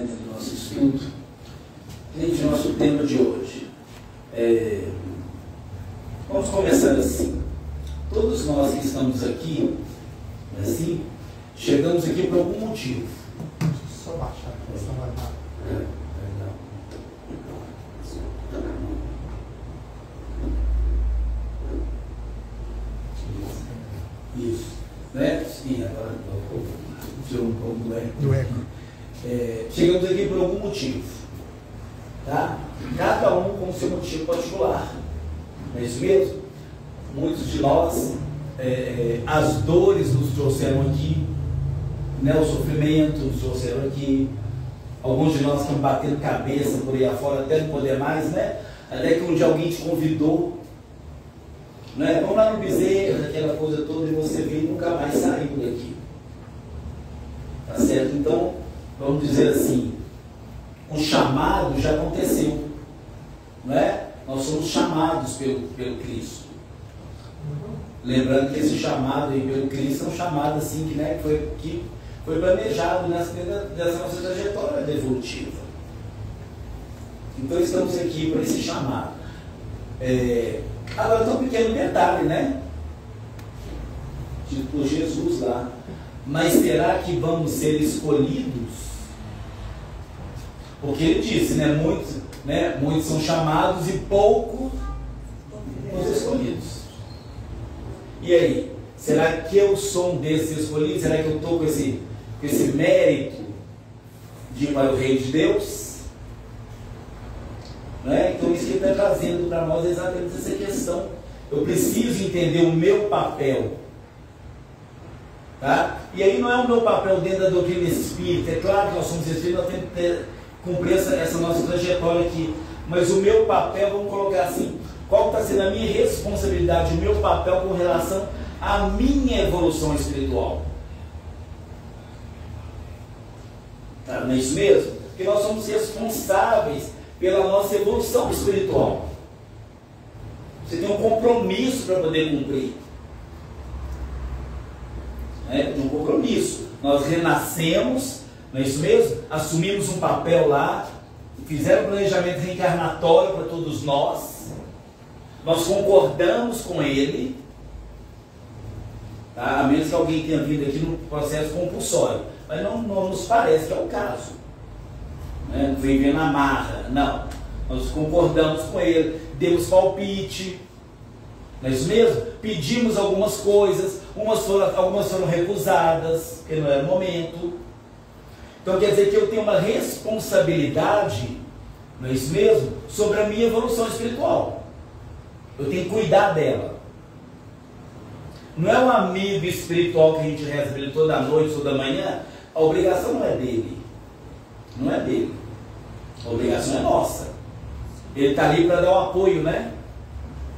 Do nosso estudo, gente, nosso tema de hoje. Vamos começar assim. Todos nós que estamos aqui, assim, chegamos aqui por algum motivo. Deixa eu só baixar a questão armada. Isso, né? Sim, agora tirou um pouco do eco. Chegamos aqui por algum motivo, tá? Cada um com seu motivo particular, não é isso mesmo? Muitos de nós, as dores nos trouxeram aqui, né? O sofrimento nos trouxeram aqui. Alguns de nós estão batendo cabeça por aí afora até não poder mais, né? Até que um dia alguém te convidou, né? Vamos lá no Bezerra, aquela coisa toda, e você veio e nunca mais saiu daqui, tá certo? Então, vamos dizer assim, o chamado já aconteceu, não é? Nós somos chamados pelo Cristo. Lembrando que esse chamado aí pelo Cristo é um chamado assim que, né, que foi planejado nessa nossa trajetória evolutiva. Então estamos aqui para esse chamado. Agora tem um pequeno detalhe, né? Tipo Jesus lá. Mas será que vamos ser escolhidos? Porque ele disse, né? Muitos são chamados e poucos os escolhidos. E aí? Será que eu sou um desses escolhidos? Será que eu estou com esse mérito de ir para o reino de Deus? Né? Então isso que ele está trazendo para nós é exatamente essa questão. Eu preciso entender o meu papel. Tá? E aí não é o meu papel dentro da doutrina espírita. É claro que nós somos espíritas, nós temos que cumprir essa nossa trajetória aqui. Mas o meu papel, vamos colocar assim, qual está sendo a minha responsabilidade, o meu papel com relação à minha evolução espiritual? Tá? Não é isso mesmo? Porque nós somos responsáveis pela nossa evolução espiritual. Você tem um compromisso para poder cumprir. Um compromisso. Nós renascemos, não é isso mesmo? Assumimos um papel lá, fizeram um planejamento reencarnatório para todos nós, nós concordamos com ele, tá? A menos que alguém tenha vindo aqui no processo compulsório, mas não nos parece que é o caso, né? Não vem na marra, não. Nós concordamos com ele, demos palpite, não é isso mesmo? Pedimos algumas coisas, algumas foram recusadas, porque não era o momento. Então quer dizer que eu tenho uma responsabilidade, não é isso mesmo? Sobre a minha evolução espiritual. Eu tenho que cuidar dela. Não é um amigo espiritual que a gente recebe toda noite, toda manhã. A obrigação não é dele. Não é dele. A obrigação é nossa. Ele está ali para dar um apoio, né?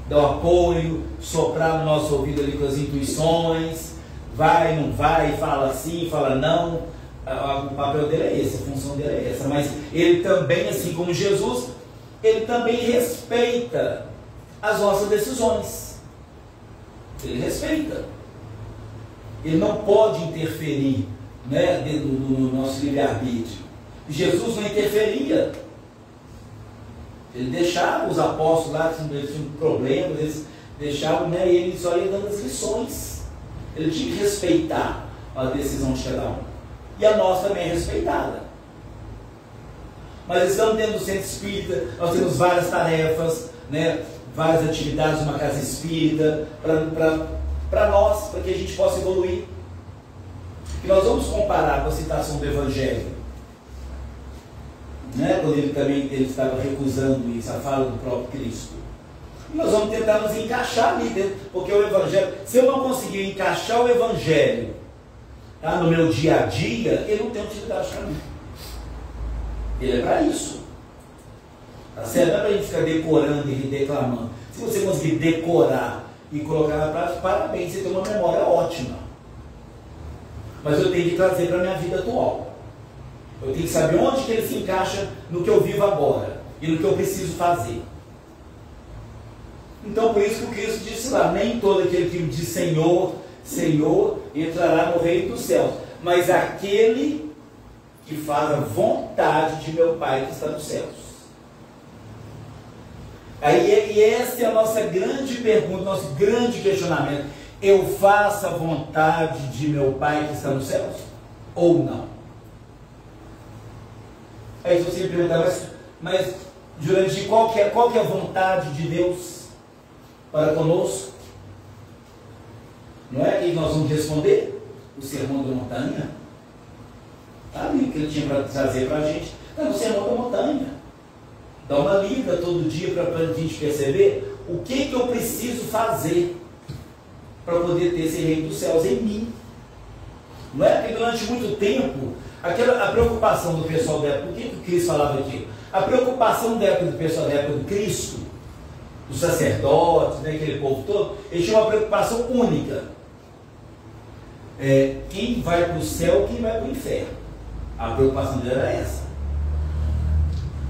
Dar um apoio, soprar no nosso ouvido ali com as intuições, vai, não vai, fala sim, fala não. O papel dele é esse, a função dele é essa. Mas ele também, assim como Jesus, ele também respeita as nossas decisões. Ele respeita. Ele não pode interferir, né, dentro do nosso livre-arbítrio. Jesus não interferia. Ele deixava os apóstolos lá, eles tinham problemas, eles deixavam, né, e ele só ia dando as lições. Ele tinha que respeitar a decisão de cada um. E a nossa também é respeitada. Mas estamos dentro do centro espírita, nós temos várias tarefas, né, várias atividades numa casa espírita, para nós, para que a gente possa evoluir. E nós vamos comparar com a citação do Evangelho. Né, quando ele estava recusando isso, a fala do próprio Cristo. E nós vamos tentar nos encaixar ali dentro, porque o Evangelho, se eu não conseguir encaixar o Evangelho, tá, no meu dia a dia, ele não tem utilidade para mim. Ele é para isso. Tá certo? Não é para a gente ficar decorando e declamando. Se você conseguir decorar e colocar na prática, parabéns, você tem uma memória ótima. Mas eu tenho que trazer para a minha vida atual. Eu tenho que saber onde que ele se encaixa no que eu vivo agora e no que eu preciso fazer. Então, por isso que o Cristo disse lá, nem todo aquele que me diz Senhor, Senhor, entrará no reino dos céus, mas aquele que faz a vontade de meu Pai que está nos céus. E essa é a nossa grande pergunta, nosso grande questionamento. Eu faço a vontade de meu Pai que está nos céus? Ou não? Aí você me perguntar, mas Jurandir, qual que é a vontade de Deus para conosco? Não é que nós vamos responder? O sermão da montanha? Sabe o que ele tinha para trazer para a gente? Não, o sermão da montanha. Dá uma lida todo dia para a gente perceber o que eu preciso fazer para poder ter esse reino dos céus em mim. Não é? Porque durante muito tempo, a preocupação do pessoal da época, o que Cristo falava aqui? A preocupação da época do pessoal da época do Cristo, dos sacerdotes, né, aquele povo todo, eles tinham uma preocupação única. Quem vai para o céu, quem vai para o inferno. A preocupação dele era essa.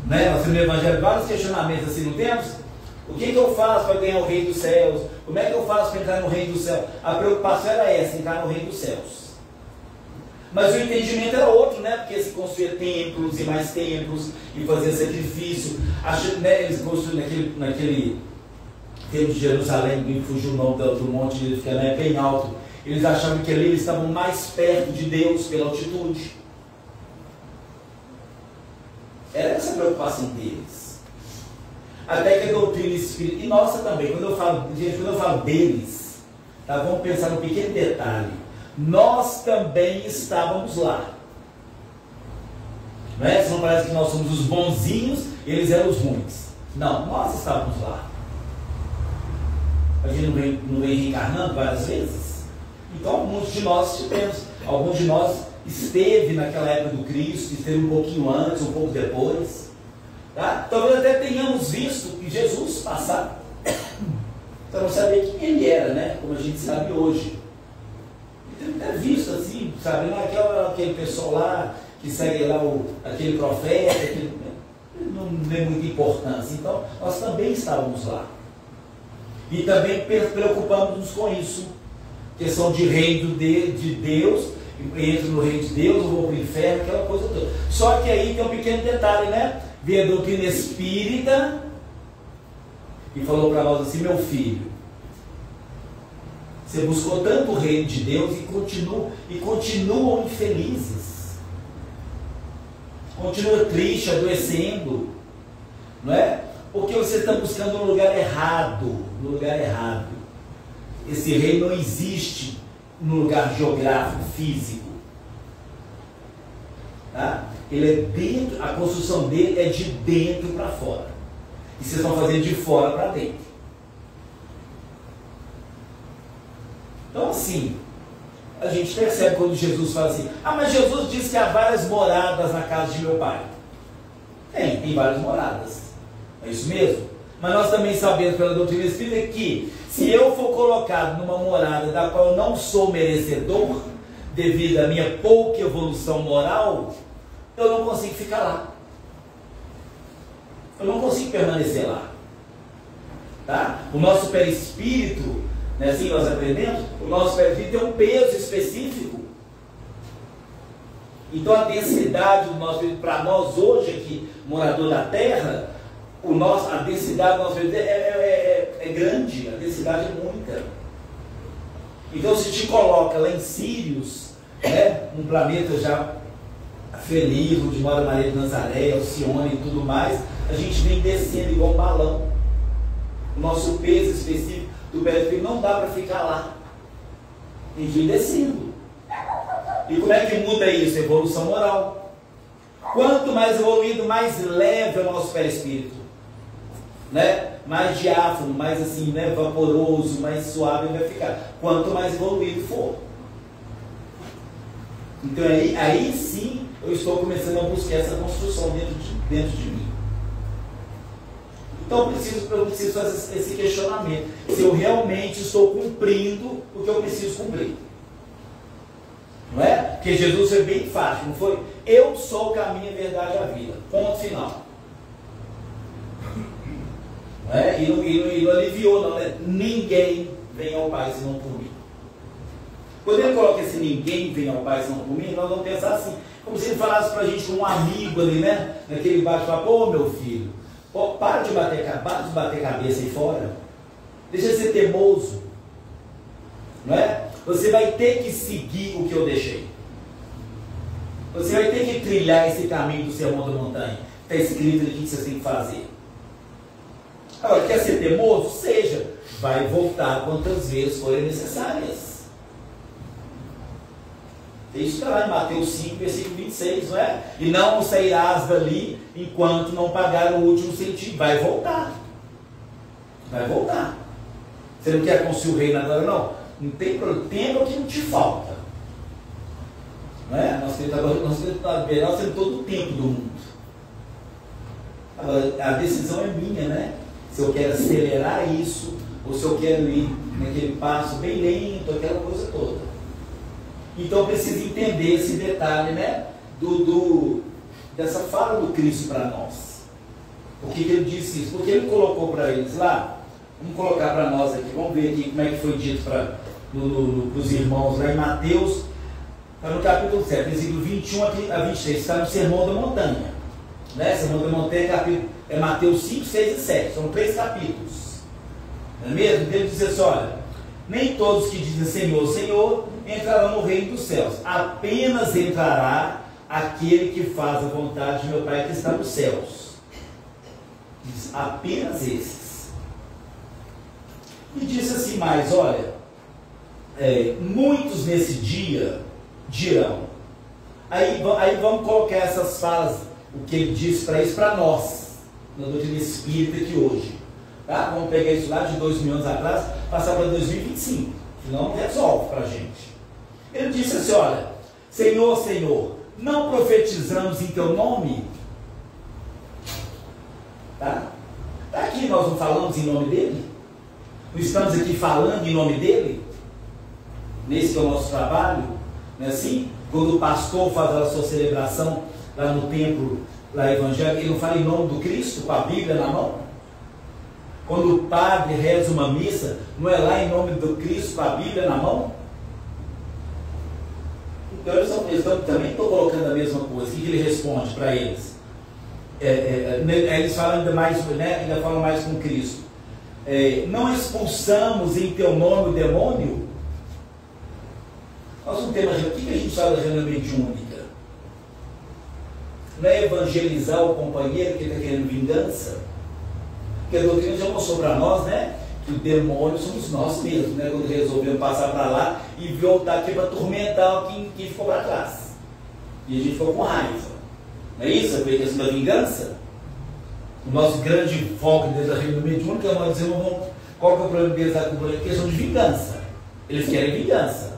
Né? Nós temos no Evangelho vários questionamentos assim, não temos? O que eu faço para ganhar o reino dos céus? Como é que eu faço para entrar no reino dos céus? A preocupação era essa, entrar no reino dos céus. Mas o entendimento era outro, né? Porque se construía templos e mais templos e fazia sacrifício. Né? Eles construíram naquele templo de Jerusalém, me fugiu o nome do monte, ele fica, né, bem alto. Eles achavam que ali eles estavam mais perto de Deus pela altitude. Era essa a preocupação deles. Até que a doutrina espírita, e nossa também, quando eu falo deles, tá, vamos pensar num pequeno detalhe. Nós também estávamos lá. Não é? Não parece que nós somos os bonzinhos e eles eram os ruins. Não, nós estávamos lá. A gente não vem reencarnando várias vezes? Então, alguns de nós tivemos, alguns de nós esteve naquela época do Cristo, esteve um pouquinho antes, um pouco depois. Tá? Talvez até tenhamos visto Jesus passar. Então não sabia quem ele era, né? Como a gente sabe hoje. Ele até visto assim, sabe? Aquele pessoal lá que segue lá aquele profeta, não tem muita importância. Então nós também estávamos lá. E também preocupamos-nos com isso. Questão de reino de Deus. Entro no reino de Deus, eu vou para o inferno, aquela coisa toda. Só que aí tem um pequeno detalhe, né? Veio a doutrina espírita e falou para nós assim: meu filho, você buscou tanto o reino de Deus e continuam infelizes. Continua triste, adoecendo. Não é? Porque você está buscando no lugar errado. No lugar errado. Esse reino não existe no lugar geográfico, físico. Tá? Ele é dentro, a construção dele é de dentro para fora. E vocês estão fazendo de fora para dentro. Então assim, a gente percebe quando Jesus fala assim: ah, mas Jesus disse que há várias moradas na casa de meu pai. Tem várias moradas. É isso mesmo? Mas nós também sabemos pela doutrina espírita que se eu for colocado numa morada da qual eu não sou merecedor, devido à minha pouca evolução moral, eu não consigo ficar lá. Eu não consigo permanecer lá. Tá? O nosso perispírito, né, assim nós aprendemos, o nosso perispírito tem um peso específico. Então a densidade do nosso perispírito, para nós hoje aqui, morador da Terra, a densidade do nosso perispírito é grande, a densidade é muita. Então se te coloca lá em Sírios, né, um planeta já feliz, onde mora Maria de Nazaré, Alcione e tudo mais, a gente vem descendo igual um balão. O nosso peso específico do perispírito não dá para ficar lá. A gente vem descendo. E como é que muda isso? Evolução moral. Quanto mais evoluído, mais leve é o nosso perispírito, né? Mais diáfano, mais assim, né, vaporoso, mais suave ele vai ficar. Quanto mais evoluído for. Então aí sim eu estou começando a buscar essa construção dentro de mim. Então eu preciso fazer esse questionamento. Se eu realmente estou cumprindo o que eu preciso cumprir. Não é? Porque Jesus foi bem fácil, não foi? Eu sou o caminho, a verdade e a vida. Ponto final. Não é? E não aliviou, não, né? Ninguém vem ao Pai senão por mim. Quando ele coloca esse ninguém vem ao Pai senão por mim, nós vamos pensar assim, como se ele falasse para a gente como um amigo ali, né? Naquele bate-papo, ô meu filho, para de bater cabeça aí fora, deixa de ser teimoso, não é? Você vai ter que seguir o que eu deixei. Você vai ter que trilhar esse caminho do Sermão da Montanha. Está escrito aqui que você tem que fazer. Agora, quer ser teimoso? Seja. Vai voltar quantas vezes forem necessárias. Isso está lá em Mateus 5, versículo 26, não é? E não sairás dali enquanto não pagar o último centavo. Vai voltar. Vai voltar. Você não quer construir o reino agora, não? Não tem problema. Tempo que não te falta. Não é? Nós temos todo o tempo do mundo. Agora, a decisão é minha, né? Se eu quero acelerar isso, ou se eu quero ir naquele passo bem lento, aquela coisa toda. Então eu preciso entender esse detalhe, né? Dessa fala do Cristo para nós. Por que ele disse isso? Porque ele colocou para eles lá. Vamos colocar para nós aqui, vamos ver aqui como é que foi dito para os irmãos lá em Mateus, está no capítulo 7, versículo 21 a 23, está no Sermão da Montanha. Né? Sermão da Montanha é Mateus 5, 6 e 7, são 3 capítulos. Não é mesmo? Então ele diz assim, olha, nem todos que dizem Senhor, Senhor, entrarão no reino dos céus, apenas entrará aquele que faz a vontade de meu Pai que está nos céus. Diz, apenas esses. E disse assim mais, olha, muitos nesse dia dirão. Aí vamos colocar essas falas, o que ele disse para isso, para nós, na doutrina espírita aqui hoje. Tá? Vamos pegar isso lá de 2000 anos atrás, passar para 2025, senão não resolve para a gente. Ele disse assim, olha, Senhor, Senhor, não profetizamos em teu nome? Tá? Tá aqui, nós não falamos em nome dele? Não estamos aqui falando em nome dele? Nesse que é o nosso trabalho? Não é assim? Quando o pastor faz a sua celebração lá no templo, lá evangélico, ele não fala em nome do Cristo, com a Bíblia na mão? Quando o padre reza uma missa, não é lá em nome do Cristo, com a Bíblia na mão? Então eles também estão colocando a mesma coisa. O que ele responde para eles? Eles falam ainda mais, né, ainda falam mais com Cristo. Não expulsamos em teu nome o demônio? Nós não temos. O que a gente fala da reunião mediúnica? Não é evangelizar o companheiro que está querendo vingança? Porque a doutrina já mostrou para nós, né? Que o demônio somos nós mesmos, né? Quando resolvemos passar para lá e voltar aqui para atormentar quem ficou para trás. E a gente ficou com raiva. Não é isso? A questão da vingança? O nosso grande foco dentro da reunião mediúnica, nós dizemos, qual que é o problema deles? A questão de vingança. Eles querem vingança.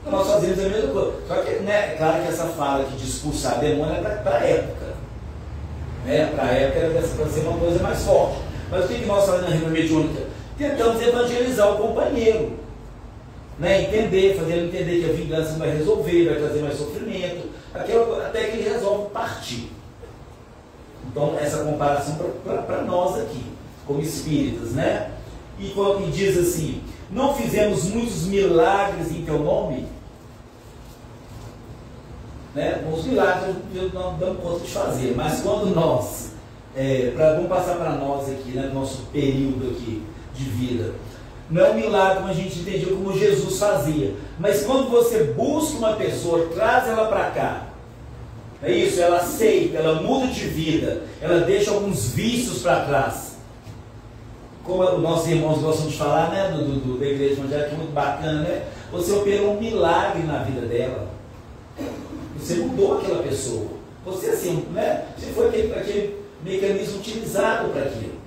Então nós fazemos a mesma coisa. Só que, né, claro que essa fala de expulsar demônio é para a época. Né? Para a época era para ser uma coisa mais forte. Mas o que nós fazemos na reunião mediúnica? Tentamos evangelizar o companheiro. Né? Fazer ele entender que a vingança não vai resolver, vai trazer mais sofrimento, até que ele resolve partir. Então, essa comparação para nós aqui, como espíritas, né? E diz assim, não fizemos muitos milagres em teu nome? Né? Os milagres não damos conta de fazer, mas quando nós, vamos passar para nós aqui, né, no nosso período aqui de vida, não é um milagre como a gente entendia como Jesus fazia, mas quando você busca uma pessoa, traz ela para cá, é isso, ela aceita, ela muda de vida, ela deixa alguns vícios para trás. Como os nossos irmãos gostam de falar, né, da igreja evangélica, que é muito bacana, né? Você operou um milagre na vida dela. Você mudou aquela pessoa. Você assim, né? Você foi aquele mecanismo utilizado para aquilo.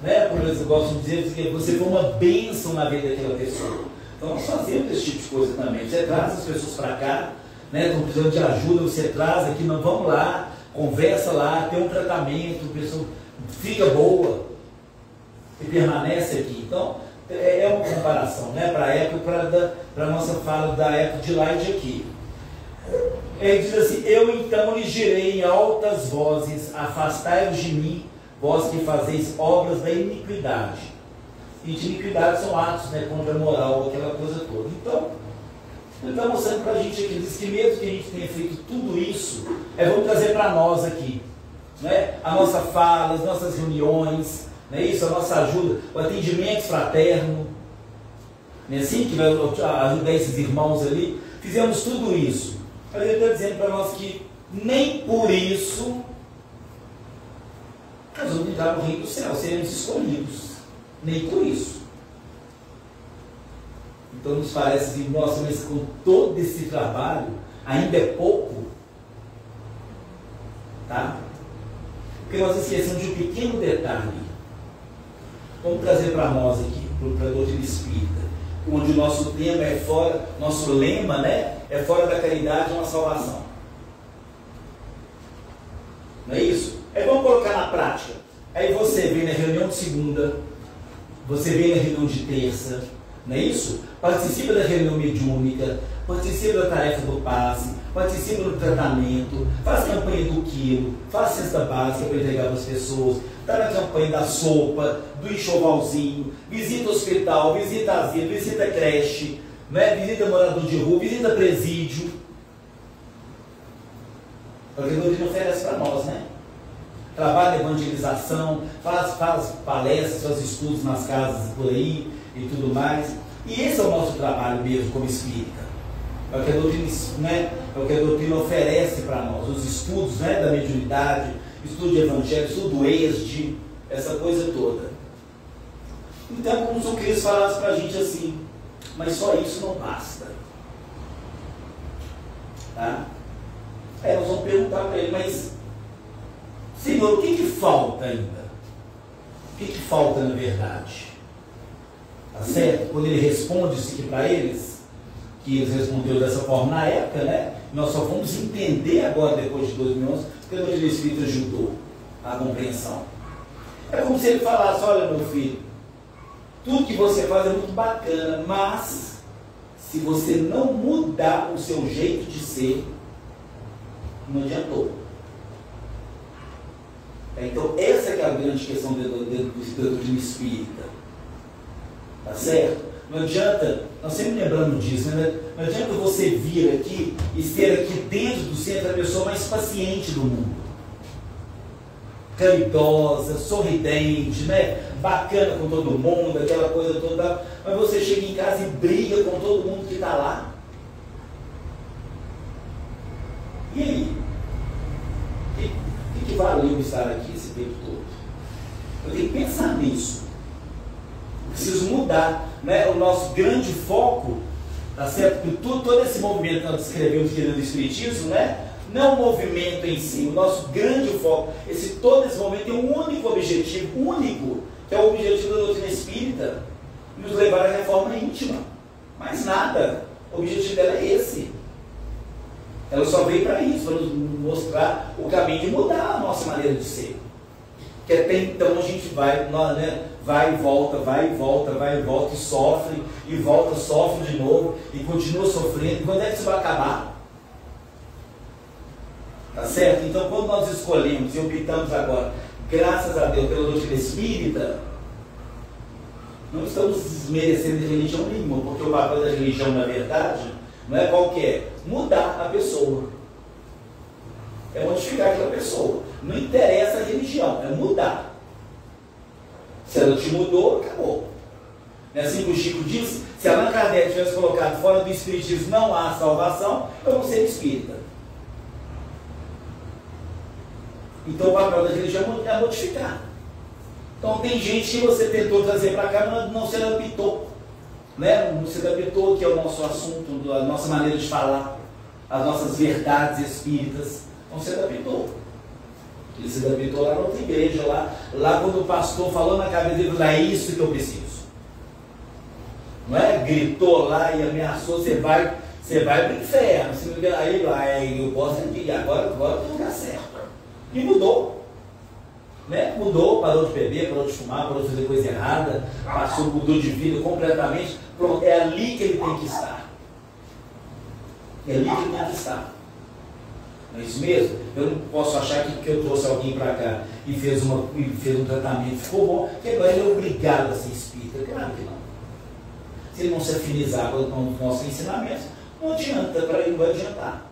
Né? Por exemplo, eu gosto de dizer que você foi uma bênção na vida daquela pessoa. Então nós fazemos esse tipo de coisa também. Você traz as pessoas para cá, né? Estão precisando de ajuda, você traz aqui, nós vamos lá, conversa lá, tem um tratamento, a pessoa fica boa e permanece aqui. Então, é uma comparação, né? Para a época, para a nossa fala da época de lá e de aqui. Ele diz assim, eu então lhes direi em altas vozes, afastai-vos de mim, vós que fazeis obras da iniquidade. E de iniquidade são atos, né, contra a moral, aquela coisa toda. Então, ele está mostrando para a gente aqui, diz que mesmo que a gente tenha feito tudo isso, vamos trazer para nós aqui, né, a nossa fala, as nossas reuniões, né, isso, a nossa ajuda, o atendimento fraterno, né, assim que vai ajudar esses irmãos ali, fizemos tudo isso. Mas ele está dizendo para nós que nem por isso nós vamos entrar no reino do céu, seremos escolhidos. Nem por isso. Então nos parece assim, nossa, mas com todo esse trabalho, ainda é pouco. Tá? Porque nós esquecemos de um pequeno detalhe. Vamos trazer para nós aqui, para a doutrina espírita, onde o nosso tema é fora, nosso lema, né? É fora da caridade uma salvação. Não é isso? Vamos colocar na prática. Aí você vem na reunião de segunda, você vem na reunião de terça, não é isso? Participa da reunião mediúnica, participa da tarefa do passe, participa do tratamento, faz campanha do quilo, faz cesta básica para entregar para as pessoas, está na campanha da sopa, do enxovalzinho, visita hospital, visita asilo, visita creche, né? Visita morador de rua, visita presídio. Porque a doutrina oferece para nós, né? Trabalha evangelização, faz palestras, faz estudos nas casas por aí e tudo mais. E esse é o nosso trabalho mesmo como espírita. É o que a doutrina, né, é o que a doutrina oferece para nós. Os estudos, né, da mediunidade, estudo de evangelho, estudo do ESD, essa coisa toda. Então, como se o Cristo falasse para a gente assim, mas só isso não basta. Tá? Aí nós vamos perguntar para ele, mas Senhor, o que falta ainda? O que falta na verdade? Tá certo? Quando ele responde isso aqui para eles, que eles responderam dessa forma na época, né? Nós só vamos entender agora, depois de 2000 anos, porque o doutrina espírita ajudou a compreensão. É como se ele falasse, olha meu filho, tudo que você faz é muito bacana, mas se você não mudar o seu jeito de ser, não adiantou. Então essa que é a grande questão da doutrina espírita. Tá certo? Não adianta, nós sempre lembramos disso, né? Não adianta você vir aqui e ser aqui dentro do centro a pessoa mais paciente do mundo. Caridosa, sorridente, né? Bacana com todo mundo, aquela coisa toda. Mas você chega em casa e briga com todo mundo que está lá. E aí? O que valeu estar aqui esse tempo todo? Eu tenho que pensar nisso. Preciso mudar, né? O nosso grande foco, tá certo? Porque todo esse movimento que nós descrevemos aqui do Espiritismo, né? Não o movimento em si, o nosso grande foco, todo esse movimento tem um único objetivo, único, que é o objetivo da doutrina espírita, nos levar à reforma íntima. Mais nada. O objetivo dela é esse. Ela só veio para isso, para nos mostrar o caminho de mudar a nossa maneira de ser. Que até então a gente vai, né, vai e volta, e sofre, e volta, sofre de novo, e continua sofrendo. E quando é que isso vai acabar? Tá certo? Então, quando nós escolhemos e optamos agora, graças a Deus, pela doutrina espírita, não estamos desmerecendo de religião nenhuma, porque o papel da religião, na verdade, não é qualquer, mudar a pessoa. É modificar aquela pessoa. Não interessa a religião, é mudar. Se ela te mudou, acabou. Não é assim que o Chico diz? Se Allan Kardec tivesse colocado fora do espiritismo não há salvação, eu não seria espírita. Então o papel da religião é modificar. Então tem gente que você tentou trazer para cá, não se adaptou. Né? Não se adaptou, que é o nosso assunto, a nossa maneira de falar, as nossas verdades espíritas. Não se adaptou. Ele se adaptou lá na outra igreja, lá quando o pastor falou na cabeça dele, é isso que eu preciso. Não é? Gritou lá e ameaçou, você vai para o inferno. Aí eu posso ir, agora eu vou no lugar certo. E mudou. Né? Mudou, parou de beber, parou de fumar, parou de fazer coisa errada, mudou de vida completamente. Pronto, é ali que ele tem que estar. É ali que ele tem que estar. Não é isso mesmo? Eu não posso achar que porque eu trouxe alguém para cá e fez um tratamento, ficou bom, que agora ele é obrigado a ser espírita. Claro que não. Se ele não se afinizar com os nossos ensinamentos, não adianta, para ele não vai adiantar.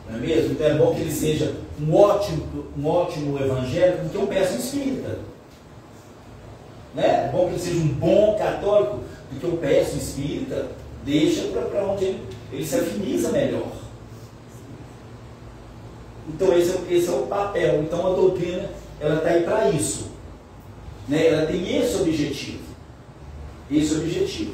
Não é mesmo? Então é bom que ele seja um ótimo evangélico, porque um péssimo espírita. Né? É bom que ele seja um bom católico, porque um péssimo espírita deixa para onde ele se afiniza melhor. Então esse é o papel. Então a doutrina ela está aí para isso. Né? Ela tem esse objetivo. Esse objetivo.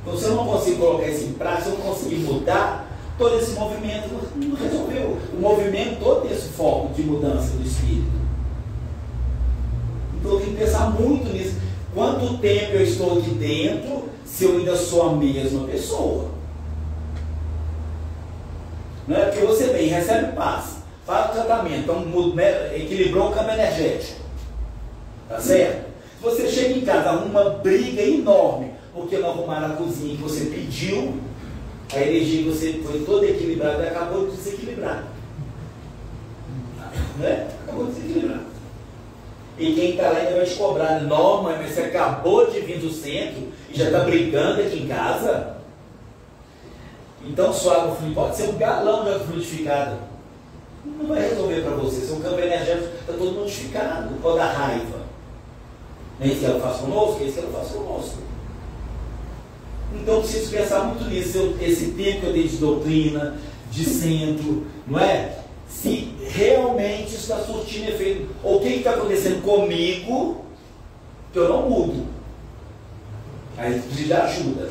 Então se eu não consigo colocar isso em prática, se eu não conseguir mudar, todo esse movimento não resolveu. O movimento todo tem esse foco de mudança do espírito. Então eu tenho que pensar muito nisso. Quanto tempo eu estou aqui dentro se eu ainda sou a mesma pessoa? Não é porque você vem, recebe paz, faz o tratamento, então equilibrou o campo energético. Tá certo? Se você chega em casa, arruma uma briga enorme, porque não arrumaram a cozinha que você pediu, a energia que você foi toda equilibrada e acabou de desequilibrar. Né? Acabou de desequilibrar. E quem está lá ainda vai te cobrar. Não, mas você acabou de vir do centro e já está brigando aqui em casa. Então sua água fluidificada pode ser um galão de água fluidificada. Não vai resolver para você. Seu campo energético está todo modificado por causa da raiva. É isso que ela faz conosco, é isso que ela faz conosco. Então eu preciso pensar muito nisso. Esse tempo que eu dei de doutrina, de centro, não é? Se realmente está surtindo efeito. Ou o que está acontecendo comigo que eu não mudo. Aí precisa de ajuda.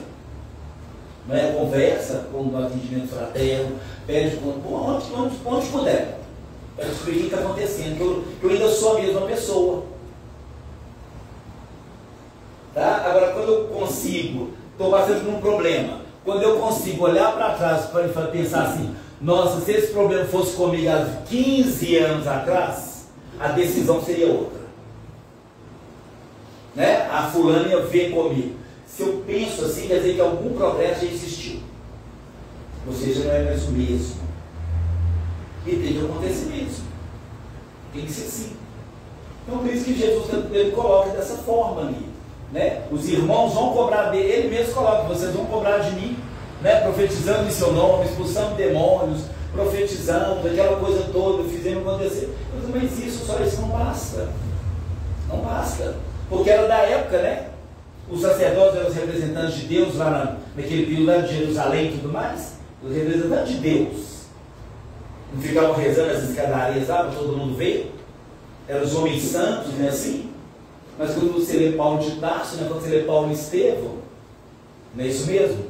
Não é? Conversa com o atendimento fraterno, pede onde puder. Para descobrir o que está acontecendo. Que eu ainda sou a mesma pessoa. Tá? Agora, quando eu consigo, estou passando por um problema. Quando eu consigo olhar para trás para pensar assim, nossa, se esse problema fosse comigo há 15 anos atrás, a decisão seria outra. Né? A fulana ia ver comigo. Se eu penso assim, quer dizer que algum progresso já existiu. Ou seja, não é mais o mesmo. E tem que acontecer mesmo. Tem que ser assim. Então, por isso que Jesus ele coloca dessa forma ali. Né? Os irmãos vão cobrar dele, ele mesmo coloca, vocês vão cobrar de mim, né? Profetizando em seu nome, expulsando demônios, profetizando, aquela coisa toda, fizendo acontecer. Mas isso, só isso não basta. Não basta. Porque era da época, né? Os sacerdotes eram os representantes de Deus lá naquele período lá de Jerusalém e tudo mais. Os representantes de Deus. Não ficavam rezando as escadarias lá para todo mundo ver. Eram os homens santos, né? Assim. Mas quando você lê Paulo de Tarso, né, quando você lê Paulo e Estevão, não é isso mesmo?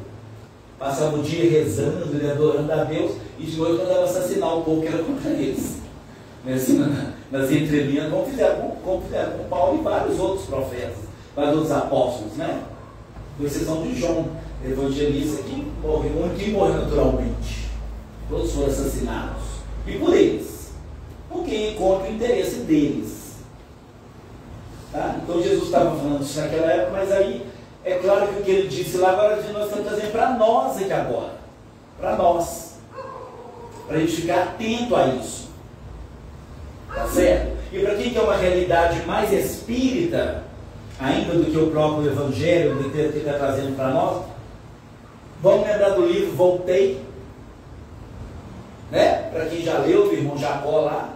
Passava o dia rezando e adorando a Deus, e de noite mandava assassinar o povo que era contra eles. Não é assim, nas entrelinhas, como fizeram com Paulo e vários outros profetas, vários outros apóstolos, né? Com exceção de João, evangelista, que morreu, o único que morreu naturalmente. Todos foram assassinados. E por eles. Porque contra o interesse deles. Tá? Então Jesus estava falando isso naquela época, mas aí é claro que o que ele disse lá agora nós estamos trazendo para nós aqui agora. Para nós. Para a gente ficar atento a isso. Tá certo? E para quem quer uma realidade mais espírita, ainda do que o próprio Evangelho, do que ele está trazendo para nós, vamos lembrar do livro Voltei. Né? Para quem já leu, do irmão Jacó lá,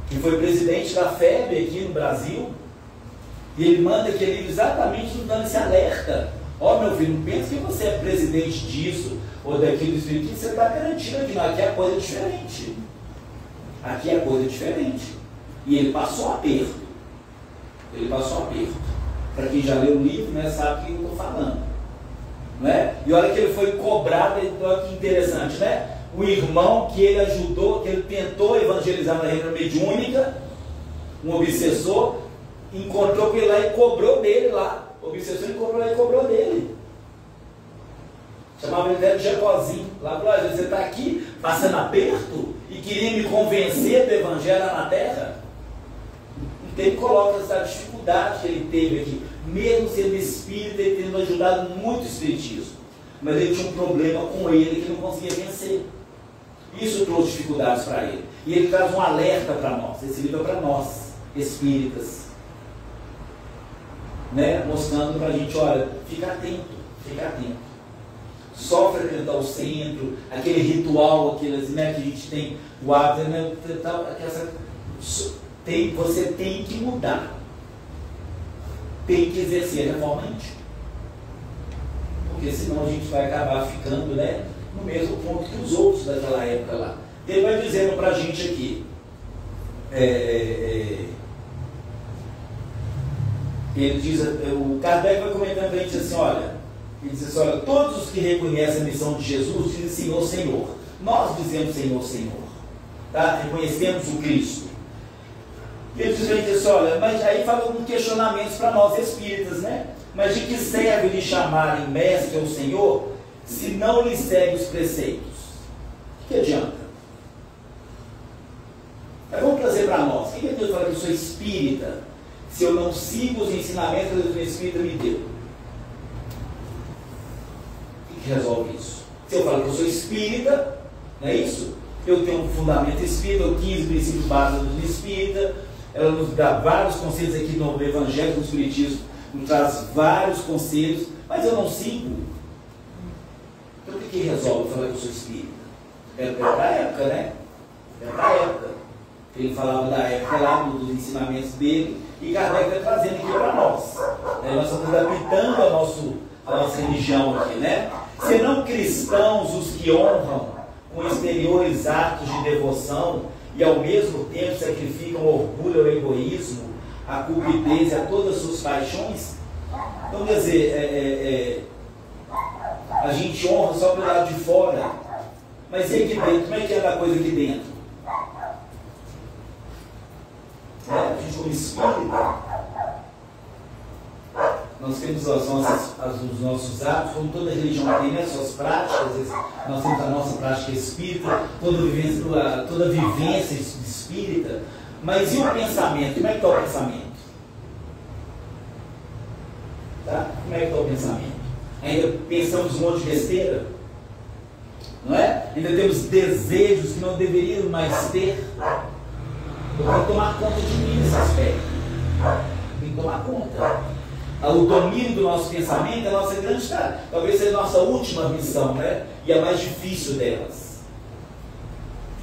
que foi presidente da FEB aqui no Brasil, e ele manda aquele livro exatamente nos dando esse alerta. Ó, meu filho, não pensa que você é presidente disso ou daquilo, espiritismo, você está garantindo aqui, não, aqui é coisa diferente. Aqui é coisa diferente. E ele passou aperto. Ele passou aperto. Para quem já leu o livro, né, sabe o que eu estou falando. Não é? E olha que ele foi cobrado, olha que interessante, né? O irmão que ele ajudou, que ele tentou evangelizar na reunião mediúnica, um obsessor, encontrou com ele lá e cobrou dele lá. O obsessor encontrou lá e cobrou dele. Chamava ele de Jacozinho. Lá falou, você está aqui passando aperto e queria me convencer do evangelho lá na terra? Então ele coloca essa dificuldade que ele teve aqui, mesmo sendo espírita e tendo ajudado muito o espiritismo. Mas ele tinha um problema com ele que não conseguia vencer. Isso trouxe dificuldades para ele. E ele traz um alerta para nós. Esse livro é para nós, espíritas. Né? Mostrando para a gente, olha, fica atento, fica atento. Só frequentar o centro, aquele ritual, aqueles, né, que a gente tem o hábito, né, você tem que mudar. Tem que exercer a reforma íntima. Porque senão a gente vai acabar ficando, né, no mesmo ponto que os outros daquela época lá. Ele vai dizendo para a gente aqui, ele diz, o Kardec vai comentando para a gente assim, olha, ele diz assim, olha, todos os que reconhecem a missão de Jesus dizem Senhor, Senhor. Nós dizemos Senhor, Senhor. Tá? Reconhecemos o Cristo. E ele diz para a gente assim, olha, mas aí fala alguns questionamentos para nós espíritas, né? Mas de que serve lhe chamarem mestre ou Senhor, se não lhe segue os preceitos? O que adianta? Vamos trazer para nós. O que Deus fala que eu sou espírita, se eu não sigo os ensinamentos que o Espírita me deu? O que resolve isso? Se eu falo que eu sou espírita, não é isso? Eu tenho um fundamento espírita, eu 15 princípios básicos do espírita, ela nos dá vários conselhos aqui no Evangelho do Espiritismo, nos traz vários conselhos, mas eu não sigo. Então o que resolve falar que eu sou espírita? É para a época, né? É para a época. Ele falava da época lá, dos ensinamentos dele, e Kardec está trazendo aqui para nós. Nós estamos adaptando a nossa religião aqui, né? Serão cristãos os que honram com exteriores atos de devoção e ao mesmo tempo sacrificam o orgulho ao egoísmo, a cupidez e a todas as suas paixões? Então, quer dizer, a gente honra só pelo lado de fora, mas e aqui dentro? Como é que é a coisa aqui dentro? A gente como espírita, nós temos os nossos atos, como toda religião tem, né, suas práticas, nós temos a nossa prática espírita, toda vivência espírita, mas e o pensamento? Como é que está o pensamento? Tá? Como é que está o pensamento? Ainda pensamos um monte de besteira? Não é? Ainda temos desejos que não deveríamos mais ter? Eu tenho que tomar conta de mim nesse aspecto. Tem que tomar conta. O domínio do nosso pensamento é a nossa grande tarefa. Talvez seja a nossa última missão, né? E a mais difícil delas.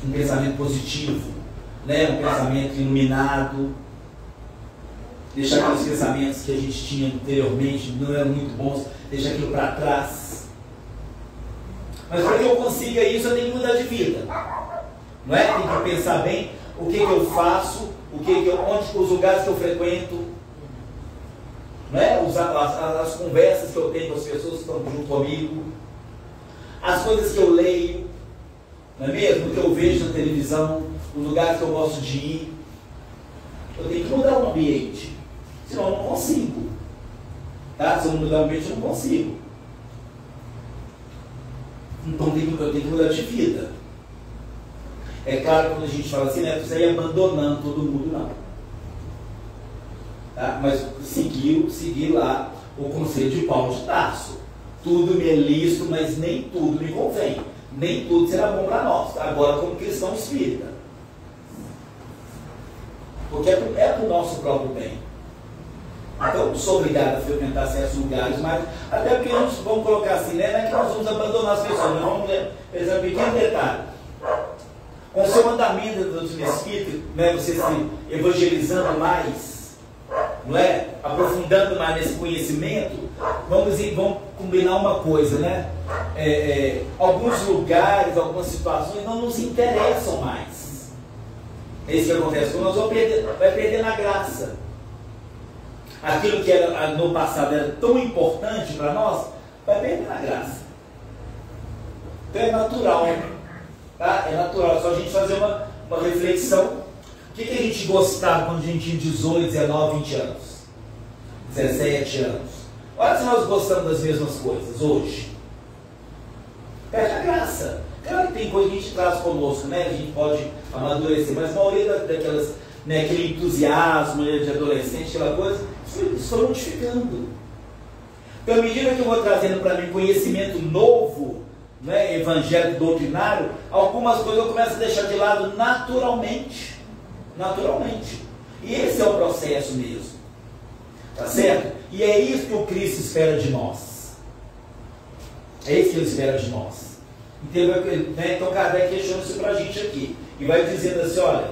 Um pensamento positivo, né? Um pensamento iluminado. Deixar aqueles pensamentos que a gente tinha anteriormente, não eram muito bons, deixar aquilo para trás. Mas para que eu consiga isso, eu tenho que mudar de vida. Não é? Tem que pensar bem o que eu faço, onde os lugares que eu frequento, né? As conversas que eu tenho com as pessoas que estão junto comigo, as coisas que eu leio, não é mesmo? O que eu vejo na televisão, os lugares que eu gosto de ir. Eu tenho que mudar o ambiente, senão eu não consigo. Tá? Se eu não mudar o ambiente, eu não consigo. Então eu tenho que mudar de vida. É claro que quando a gente fala assim, não é para você ir abandonando todo mundo, não. Tá? Mas seguir lá o conselho de Paulo de Tarso. Tudo me é lícito, mas nem tudo me convém. Nem tudo será bom para nós. Agora, como cristão espírita. Porque é para o nosso próprio bem. Então, eu sou obrigado a frequentar certos lugares, mas até porque nós vamos colocar assim, né? Não é que nós vamos abandonar as pessoas, nós vamos pensar um pequeno detalhe. Com o seu andamento do Espírito, né, você se evangelizando mais, não é? Aprofundando mais nesse conhecimento, vamos combinar uma coisa, né? Alguns lugares, algumas situações não nos interessam mais. É isso que acontece, nós vamos vai perder na graça. Aquilo que era, no passado era tão importante para nós, vai perder na graça. Então é natural, tá? É natural, só a gente fazer uma reflexão. O que a gente gostava quando a gente tinha 18, 19, 20 anos? 17 anos. Olha se nós gostamos das mesmas coisas hoje. Perde a graça. Claro que tem coisa que a gente traz conosco, né? A gente pode amadurecer, mas a maioria daquelas, né, aquele entusiasmo de adolescente, aquela coisa, isso foi modificando. Então, à medida que eu vou trazendo para mim conhecimento novo, né, evangélico doutrinário, algumas coisas eu começo a deixar de lado naturalmente. Naturalmente. E esse é o processo mesmo. Tá certo? E é isso que o Cristo espera de nós. É isso que ele espera de nós. Então Kardec questiona isso para a gente aqui. E vai dizendo assim, olha,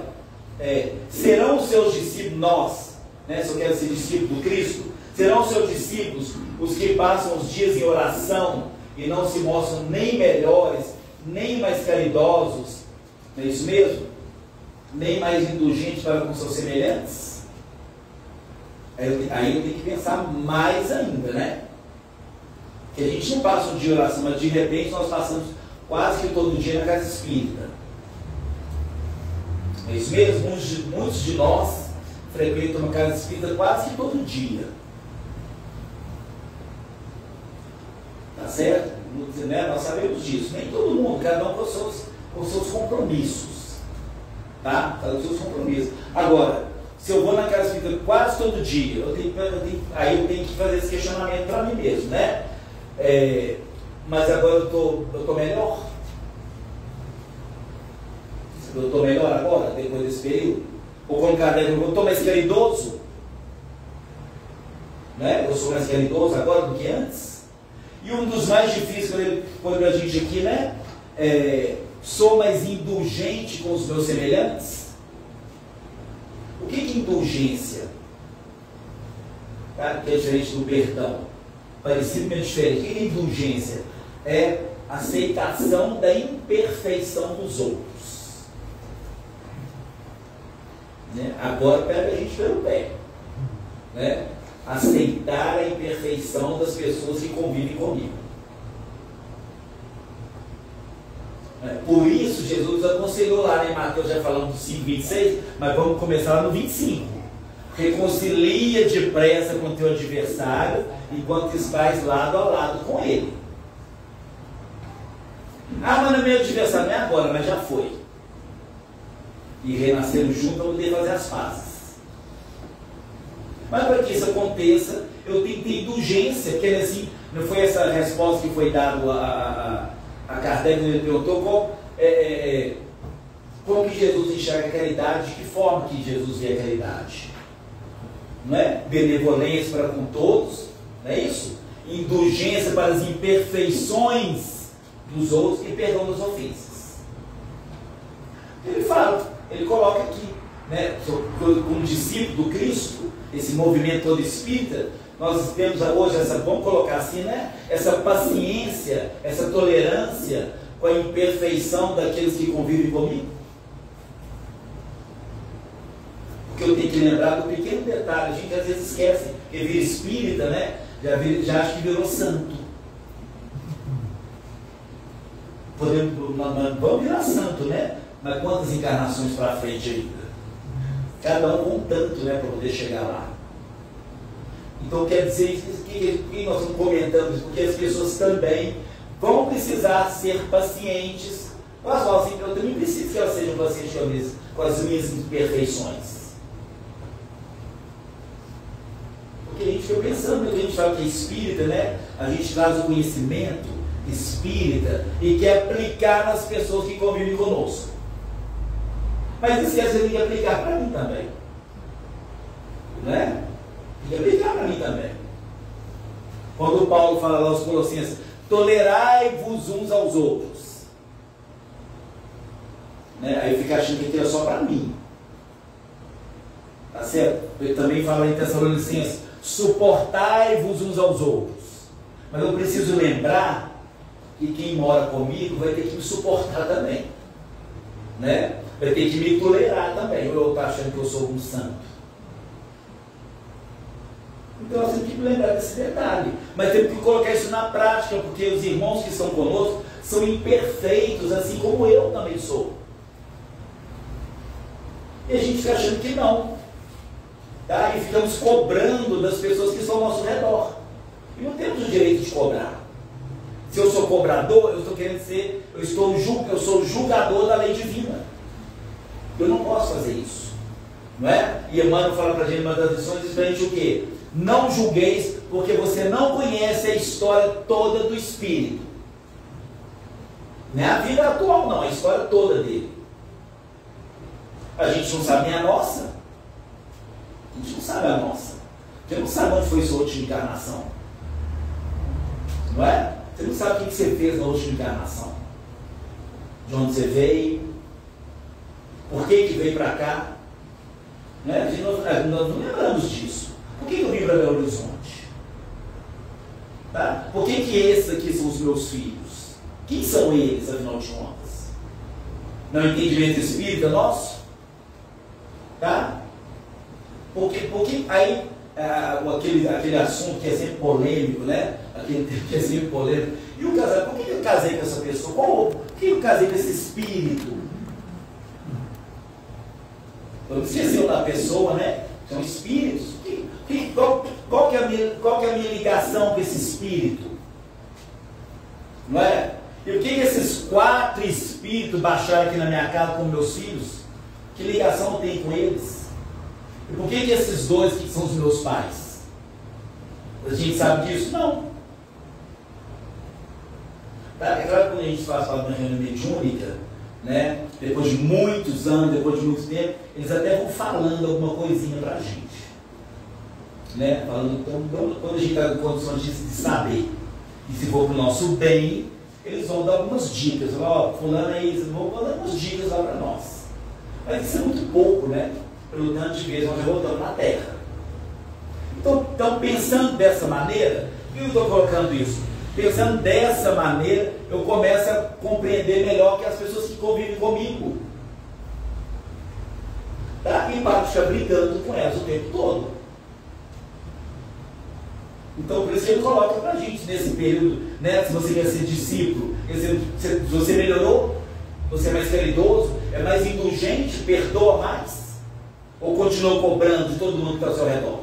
serão os seus discípulos, nós, né, se eu quero ser discípulo do Cristo, serão os seus discípulos os que passam os dias em oração e não se mostram nem melhores, nem mais caridosos, não é isso mesmo? Nem mais indulgentes para com seus semelhantes? Aí eu tenho que pensar mais ainda, né? Que a gente não passa um dia de oração, mas de repente nós passamos quase que todo dia na casa espírita. É isso mesmo? Muitos de nós frequentam uma casa espírita quase que todo dia. Tá certo? Né? Nós sabemos disso. Nem todo mundo, cada um com os seus compromissos. Tá? Cada um com os seus compromissos. Agora, se eu vou na casa espírita quase todo dia, aí eu tenho que fazer esse questionamento para mim mesmo, né? Mas agora eu tô melhor? Eu estou melhor agora, depois desse período? Ou como Kardec, eu estou mais caridoso? Né? Eu sou mais caridoso agora do que antes? E um dos mais difíceis, quando ele põe para a gente aqui, né? Sou mais indulgente com os meus semelhantes? O que é indulgência? Tá? Que é diferente do perdão. Parecido, mas diferente. O que é indulgência? É aceitação da imperfeição dos outros. Né? Agora pega a gente pelo pé. Né? Aceitar a imperfeição das pessoas que convivem comigo. Por isso Jesus aconselhou lá, né, Mateus, já falamos do 5, 26, mas vamos começar lá no 25. Reconcilia depressa com teu adversário enquanto estás lado a lado com ele. Ah, mas não é meu adversário, não é agora, mas já foi. E renasceram juntos para poder fazer as pazes. Mas para que isso aconteça, eu tenho que ter indulgência, porque assim, não foi essa resposta que foi dada a Kardec, ele perguntou como que Jesus enxerga a caridade, de que forma que Jesus vê a caridade. Não é? Benevolência para com todos, não é isso? Indulgência para as imperfeições dos outros e perdão das ofensas. Ele fala, ele coloca aqui, né, como discípulo do Cristo, esse movimento todo espírita, nós temos hoje vamos colocar assim, né, essa paciência, essa tolerância com a imperfeição daqueles que convivem comigo. Porque eu tenho que lembrar do pequeno detalhe, a gente às vezes esquece, porque vira espírita, né, já acha que virou santo. Vamos virar santo, né? Mas quantas encarnações para frente ainda? Cada um com tanto, né, para poder chegar lá. Então quer dizer que nós estamos comentando isso, porque as pessoas também vão precisar ser pacientes com as nossas. Eu também preciso que elas sejam pacientes com as minhas imperfeições. Porque a gente fica pensando, quando a gente fala que é espírita, né? A gente traz o conhecimento espírita e quer aplicar nas pessoas que convivem conosco. Mas esquece de aplicar para mim também. Né? Tem que aplicar para mim também. Quando o Paulo fala lá aos Colossenses, tolerai-vos uns aos outros. Né? Aí fica achando que aquilo é só para mim. Tá certo? Ele também fala em Tessalonicenses, suportai-vos uns aos outros. Mas eu preciso lembrar que quem mora comigo vai ter que me suportar também. Né? Vai ter que me tolerar também. Ou eu estou achando que eu sou um santo. Então nós temos que lembrar desse detalhe. Mas temos que colocar isso na prática, porque os irmãos que estão conosco são imperfeitos, assim como eu também sou. E a gente fica achando que não. Tá? E ficamos cobrando das pessoas que estão ao nosso redor. E não temos o direito de cobrar. Se eu sou cobrador, eu estou querendo ser, eu sou julgador da lei divina. Eu não posso fazer isso. Não é? E Emmanuel fala para a gente, uma das lições, diz para a gente o quê? Não julgueis, porque você não conhece a história toda do Espírito. Não é a vida atual, não, a história toda dele. A gente não sabe nem a nossa. A gente não sabe a nossa. Você não sabe onde foi sua última encarnação. Não é? Você não sabe o que você fez na última encarnação. De onde você veio. Por que veio para cá. Não é? Nós não lembramos disso. Por que eu vim para Belo Horizonte? Tá? Por que esses aqui são os meus filhos? Quem são eles, afinal de contas? Não é entendimento espírita nosso? Tá? Porque aí aquele assunto que é sempre polêmico, né? Aquele que é sempre polêmico. E o casamento, por que eu casei com essa pessoa? Por que eu casei com esse espírito? Eu esqueci da pessoa, né? São espíritos. Qual que é a minha ligação com esse espírito? Não é? E o que esses 4 espíritos baixaram aqui na minha casa com meus filhos? Que ligação eu tenho com eles? E por que esses 2 que são os meus pais? A gente sabe disso? Não. Tá? É claro que quando a gente faz uma reunião mediúnica, né? Depois de muitos anos, depois de muito tempo, eles até vão falando alguma coisinha pra gente. Né? Falando, então, quando a gente está em condições de saber, e se for para o nosso bem, eles vão dar algumas dicas. Ó, fulano aí, eles vão dar algumas dicas lá para nós. Mas isso é muito pouco, né? Pelo tanto de vezes nós já voltamos na Terra. Então, pensando dessa maneira, por que eu estou colocando isso? Pensando dessa maneira, eu começo a compreender melhor que as pessoas que convivem comigo. Tá? E para ficar brigando com elas o tempo todo. Então, por isso que ele coloca para a gente nesse período, né? Se você quer ser discípulo, se você melhorou, você é mais caridoso, é mais indulgente, perdoa mais, ou continua cobrando de todo mundo que está ao seu redor?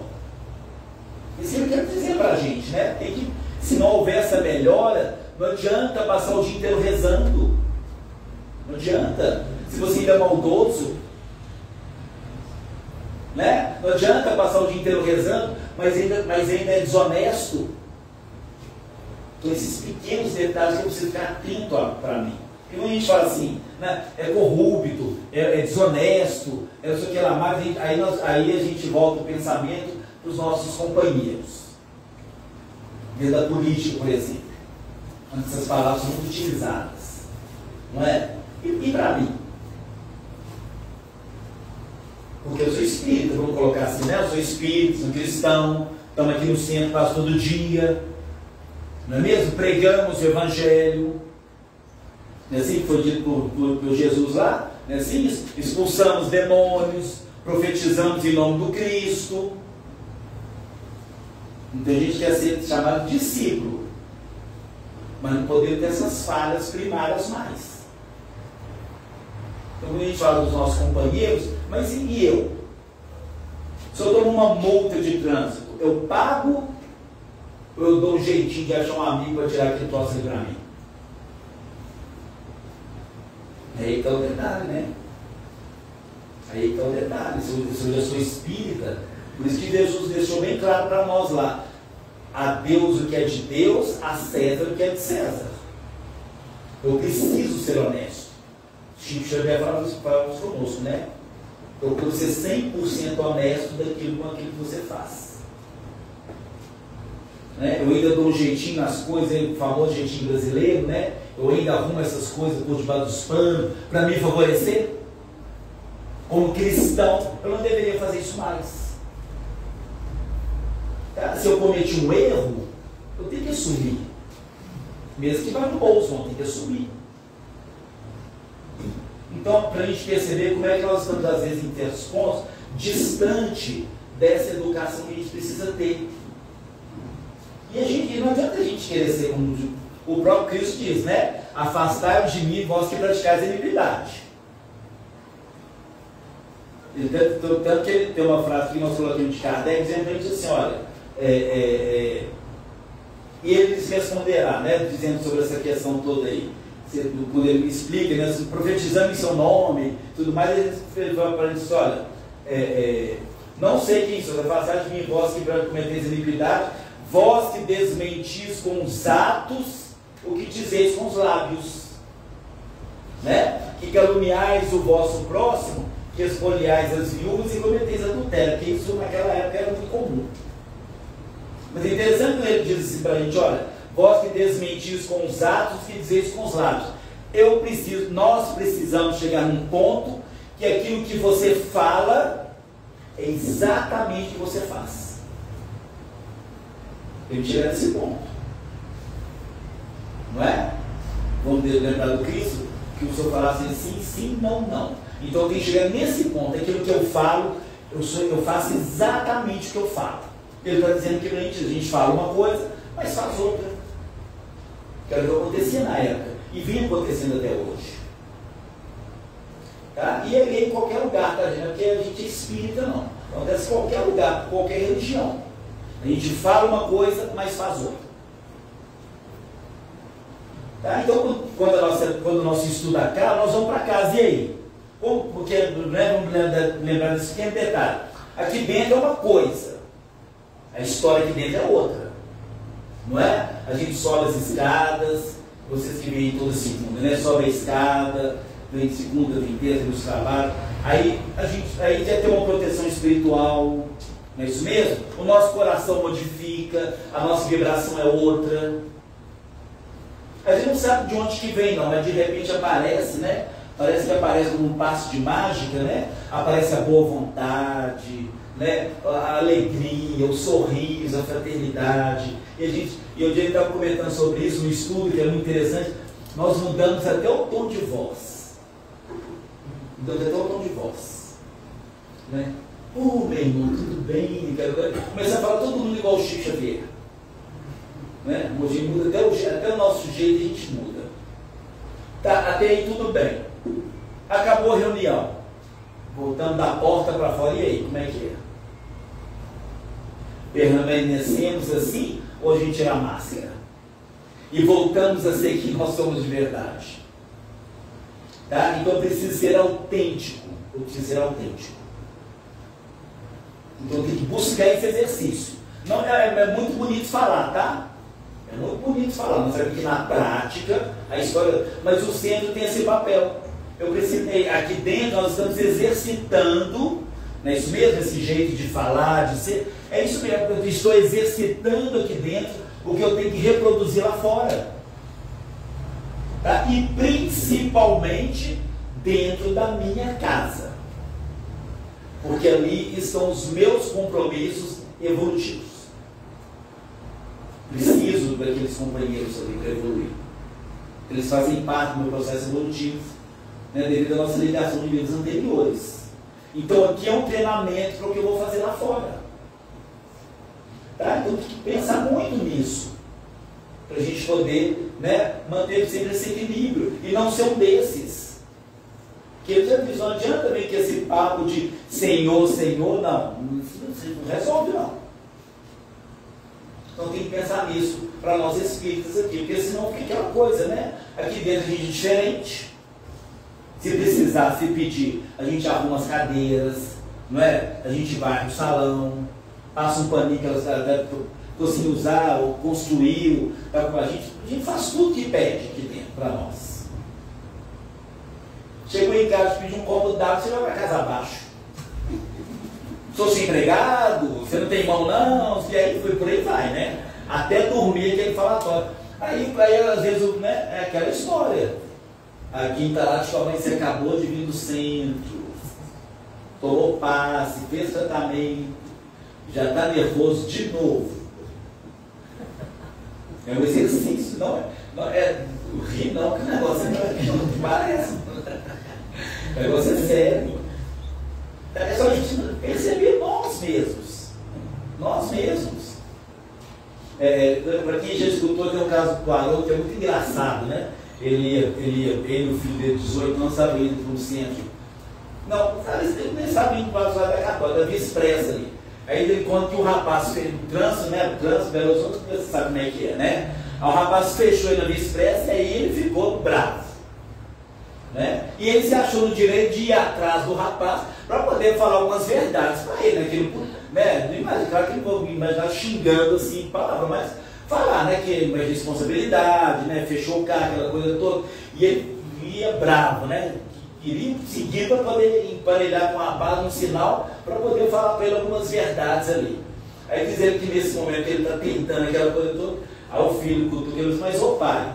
Isso ele quer dizer para a gente, né? Se não houver essa melhora, não adianta passar o dia inteiro rezando. Não adianta. Se você ainda é maldoso, né? Não adianta passar o dia inteiro rezando, mas ainda é desonesto. Então, esses pequenos detalhes que eu preciso ficar atento para mim. Porque quando a gente fala assim, né, é corrupto, é desonesto, é isso que lá mais, aí a gente volta o pensamento para os nossos companheiros. Dentro da política, por exemplo. Onde essas palavras são muito utilizadas. Não é? E para mim? Porque eu sou espírita, vamos colocar assim, né? Eu sou espírita, sou cristão, estamos aqui no centro quase todo dia, não é mesmo? Pregamos o Evangelho, não é assim que foi dito por Jesus lá? Não é assim? Expulsamos demônios, profetizamos em nome do Cristo. Então a gente quer ser chamado de discípulo, mas não podemos ter essas falhas primárias mais. Então, quando a gente fala dos nossos companheiros, mas e eu? Se eu tomo uma multa de trânsito, eu pago ou eu dou um jeitinho de achar um amigo para tirar aquele troço para mim? Aí está o detalhe, né? Aí está o detalhe. Se eu já sou espírita, por isso que Jesus deixou bem claro para nós lá: a Deus o que é de Deus, a César o que é de César. Eu preciso ser honesto. Chico Xavier fala isso conosco, né? Procure ser 100% honesto daquilo com aquilo que você faz. Né? Eu ainda dou um jeitinho nas coisas, o famoso jeitinho brasileiro, né? Eu ainda arrumo essas coisas por debaixo dos panos para me favorecer. Como cristão, eu não deveria fazer isso mais. Tá? Se eu cometi um erro, eu tenho que assumir. Mesmo que vá no bolso, eu tenho que assumir. Então, para a gente perceber como é que nós estamos, às vezes, em certos pontos, distante dessa educação que a gente precisa ter. E não adianta a gente querer ser como o próprio Cristo diz, né? Afastai-vos de mim, vós que praticais a iniquidade. Tanto que ele tem uma frase que nós colocamos de Kardec, dizendo para a gente assim, olha, e eles responderá, né? Dizendo sobre essa questão toda aí. Quando ele explica, né, profetizando em seu nome, tudo mais, ele fala para a gente, olha, não sei quem sois, afastai de mim, vós que cometeis iniquidade, vós que desmentis com os atos o que dizeis com os lábios. né? Que caluniais o vosso próximo, que espoliais as viúvas e cometeis adultério, que isso naquela época era muito comum. Mas é interessante que ele diz assim para a gente, olha, vós que desmentis com os atos, que dizeis com os lábios. Nós precisamos chegar num ponto que aquilo que você fala é exatamente o que você faz. Tem que chegar nesse ponto. Não é? Vamos lembrar do Cristo, que o Senhor falasse assim, sim, não, não. Então eu tenho que chegar nesse ponto. Aquilo que eu falo, eu faço exatamente o que eu falo. Ele está dizendo que a gente fala uma coisa, mas faz outra. Que era o que acontecia na época. E vinha acontecendo até hoje. Tá? E é em qualquer lugar, tá, gente? Porque a gente é espírita, não. Acontece em qualquer lugar, qualquer religião. A gente fala uma coisa, mas faz outra. Tá? Então, quando o nosso estudo acaba, nós vamos para casa. E aí? Porque, né, vamos lembrar desse pequeno detalhe. Aqui dentro é uma coisa. A história aqui dentro é outra. Não é? A gente sobe as escadas. Vocês que vêm toda segunda, né? Sobe a escada, vem de segunda, vem terça, vem dos trabalhos. Aí já tem uma proteção espiritual, não é isso mesmo? O nosso coração modifica, a nossa vibração é outra. A gente não sabe de onde que vem, não, mas de repente aparece, né? Parece que aparece como um passo de mágica, né? Aparece a boa vontade, né? A alegria, o sorriso, a fraternidade. E um dia ele estava comentando sobre isso no estudo, que é muito interessante. Nós mudamos até o tom de voz. Mudamos até o tom de voz. Né? Meu irmão, tudo bem? Começar a falar todo mundo igual o Chico Xavier. Né? A gente muda até o nosso jeito, a gente muda. Tá, até aí tudo bem. Acabou a reunião. Voltamos da porta para fora. E aí, como é que é? Permanecemos assim? Ou a gente tira a máscara? E voltamos a ser quem nós somos de verdade. Tá? Então eu preciso ser autêntico. Eu preciso ser autêntico. Então eu tenho que buscar esse exercício. Não, é muito bonito falar, tá? É muito bonito falar, mas sabe que na prática, a história. Mas o centro tem esse papel. Eu preciso, aqui dentro nós estamos exercitando, não é isso mesmo? Esse jeito de falar, de ser. É isso mesmo, eu estou exercitando aqui dentro o que eu tenho que reproduzir lá fora. Tá? E principalmente dentro da minha casa. Porque ali estão os meus compromissos evolutivos. Preciso daqueles companheiros ali para evoluir. Eles fazem parte do meu processo evolutivo, né, devido à nossa ligação de vidas anteriores. Então aqui é um treinamento para o que eu vou fazer lá fora. Tá? Então tem que pensar muito nisso. Para a gente poder, né, manter sempre esse equilíbrio. E não ser um desses. Porque eu já disse, não adianta ver que esse papo de Senhor, Senhor, não resolve não. Então tem que pensar nisso para nós espíritas aqui, porque senão fica aquela coisa, né? Aqui dentro a gente é diferente. Se precisar, se pedir, a gente arruma as cadeiras, não é? A gente vai no salão, passa um paninho que elas conseguem usar, ou construir, a gente faz tudo que pede aqui dentro para nós. Chegou em casa, pediu um copo d'água, você vai para casa abaixo. Sou seu empregado, você não tem mão não, e aí por aí vai, né? Até dormir aquele falatório. Aí às vezes, né, é aquela história. A quinta lá de sua mãe, você acabou de vir do centro, tomou passe, fez tratamento, já está nervoso de novo. É um exercício, não é rir não, que o negócio não parece. O negócio é sério. É só a gente perceber nós mesmos. Nós mesmos. Para quem já escutou, tem um caso do Haroldo que é muito engraçado, né? Ele e o filho dele, 18 anos, estavam indo para um centro. Não, ele nem sabia indo para a Cidade Católica, da Via Expressa ali. Aí ele conta que o rapaz fez o trânsito, né? O trânsito, Belo Horizonte, você sabe como é que é, né? Aí o rapaz fechou ele na Via Expressa e aí ele ficou bravo. Né? E ele se achou no direito de ir atrás do rapaz para poder falar algumas verdades para ele, né? Que ele, né? Não imagina, claro que ele não imaginar xingando assim, palavra, mas falar, né? Que é responsabilidade, né? Fechou o carro, aquela coisa toda. E via bravo, né? Queria seguir para poder emparelhar com a barra um sinal para poder falar para ele algumas verdades ali. Aí diz ele que nesse momento ele está tentando aquela coisa toda, aí o filho cutuca ele, mas ô pai,